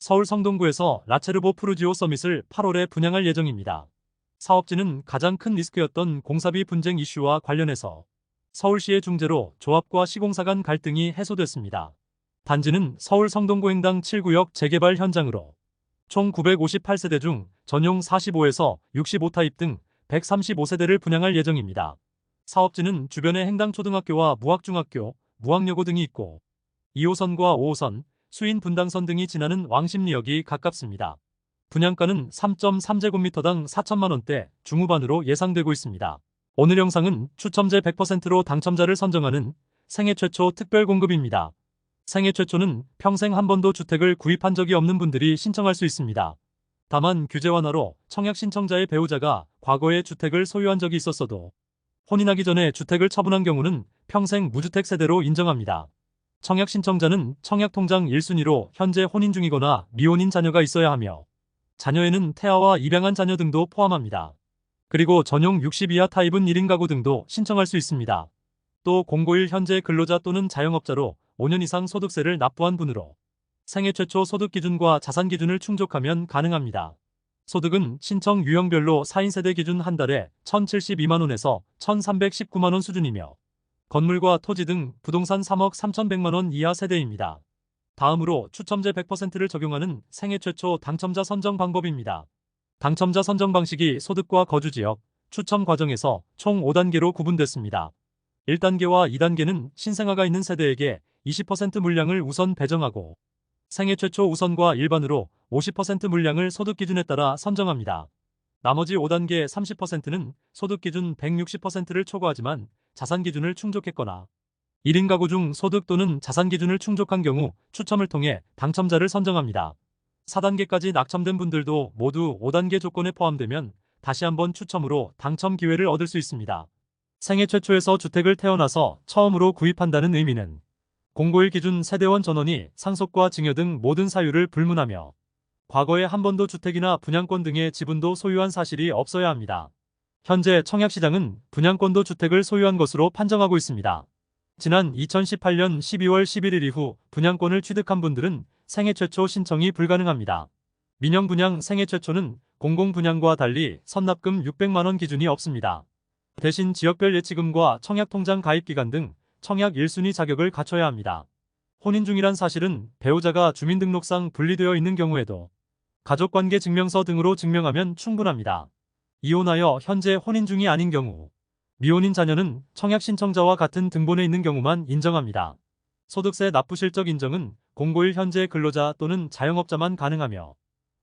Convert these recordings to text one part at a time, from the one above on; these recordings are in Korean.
서울 성동구에서 라체르보 푸르지오 서밋을 8월에 분양할 예정입니다. 사업지는 가장 큰 리스크였던 공사비 분쟁 이슈와 관련해서 서울시의 중재로 조합과 시공사 간 갈등이 해소됐습니다. 단지는 서울 성동구 횡당 7구역 재개발 현장으로 총 958세대 중 전용 45에서 65타입 등 135세대를 분양할 예정입니다. 사업지는 주변에 횡당 초등학교와 무학중학교, 무학여고 등이 있고 2호선과 5호선, 수인 분당선 등이 지나는 왕십리역이 가깝습니다. 분양가는 3.3제곱미터당 4천만 원대 중후반으로 예상되고 있습니다. 오늘 영상은 추첨제 100%로 당첨자를 선정하는 생애 최초 특별 공급입니다. 생애 최초는 평생 한 번도 주택을 구입한 적이 없는 분들이 신청할 수 있습니다. 다만 규제 완화로 청약 신청자의 배우자가 과거에 주택을 소유한 적이 있었어도 혼인하기 전에 주택을 처분한 경우는 평생 무주택 세대로 인정합니다. 청약 신청자는 청약통장 1순위로 현재 혼인 중이거나 미혼인 자녀가 있어야 하며 자녀에는 태아와 입양한 자녀 등도 포함합니다. 그리고 전용 60 이하 타입은 1인 가구 등도 신청할 수 있습니다. 또 091 현재 근로자 또는 자영업자로 5년 이상 소득세를 납부한 분으로 생애 최초 소득 기준과 자산 기준을 충족하면 가능합니다. 소득은 신청 유형별로 4인 세대 기준 한 달에 1,072만 원에서 1,319만 원 수준이며 건물과 토지 등 부동산 3억 3,100만 원 이하 세대입니다. 다음으로 추첨제 100%를 적용하는 생애 최초 당첨자 선정 방법입니다. 당첨자 선정 방식이 소득과 거주지역, 추첨 과정에서 총 5단계로 구분됐습니다. 1단계와 2단계는 신생아가 있는 세대에게 20% 물량을 우선 배정하고 생애 최초 우선과 일반으로 50% 물량을 소득 기준에 따라 선정합니다. 나머지 5단계 30%는 소득 기준 160%를 초과하지만 자산 기준을 충족했거나 1인 가구 중 소득 또는 자산 기준을 충족한 경우 추첨을 통해 당첨자를 선정합니다. 4단계까지 낙첨된 분들도 모두 5단계 조건에 포함되면 다시 한번 추첨으로 당첨 기회를 얻을 수 있습니다. 생애 최초에서 주택을 태어나서 처음으로 구입한다는 의미는 091 기준 세대원 전원이 상속과 증여 등 모든 사유를 불문하며 과거에 한 번도 주택이나 분양권 등의 지분도 소유한 사실이 없어야 합니다. 현재 청약시장은 분양권도 주택을 소유한 것으로 판정하고 있습니다. 지난 2018년 12월 11일 이후 분양권을 취득한 분들은 생애 최초 신청이 불가능합니다. 민영 분양 생애 최초는 공공분양과 달리 선납금 600만 원 기준이 없습니다. 대신 지역별 예치금과 청약통장 가입기간 등 청약 1순위 자격을 갖춰야 합니다. 혼인 중이란 사실은 배우자가 주민등록상 분리되어 있는 경우에도 가족관계 증명서 등으로 증명하면 충분합니다. 이혼하여 현재 혼인 중이 아닌 경우, 미혼인 자녀는 청약 신청자와 같은 등본에 있는 경우만 인정합니다. 소득세 납부 실적 인정은 091 현재 근로자 또는 자영업자만 가능하며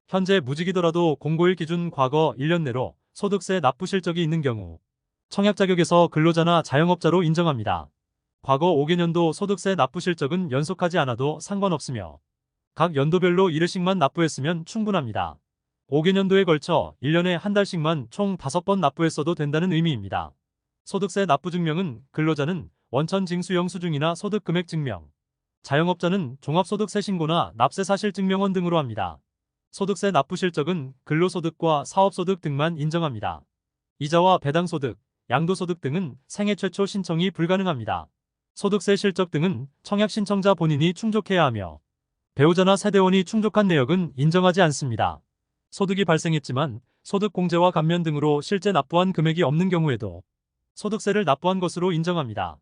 현재 무직이더라도 091 기준 과거 1년 내로 소득세 납부 실적이 있는 경우 청약 자격에서 근로자나 자영업자로 인정합니다. 과거 5개년도 소득세 납부 실적은 연속하지 않아도 상관없으며 각 연도별로 1회씩만 납부했으면 충분합니다. 5개년도에 걸쳐 1년에 한 달씩만 총 5번 납부했어도 된다는 의미입니다. 소득세 납부 증명은 근로자는 원천 징수 영수증이나 소득금액 증명, 자영업자는 종합소득세 신고나 납세 사실 증명원 등으로 합니다. 소득세 납부 실적은 근로소득과 사업소득 등만 인정합니다. 이자와 배당소득, 양도소득 등은 생애 최초 신청이 불가능합니다. 소득세 실적 등은 청약 신청자 본인이 충족해야 하며 배우자나 세대원이 충족한 내역은 인정하지 않습니다. 소득이 발생했지만 소득 공제와 감면 등으로 실제 납부한 금액이 없는 경우에도 소득세를 납부한 것으로 인정합니다.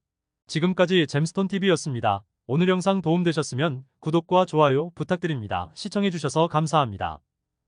지금까지 잼스톤TV였습니다. 오늘 영상 도움되셨으면 구독과 좋아요 부탁드립니다. 시청해주셔서 감사합니다.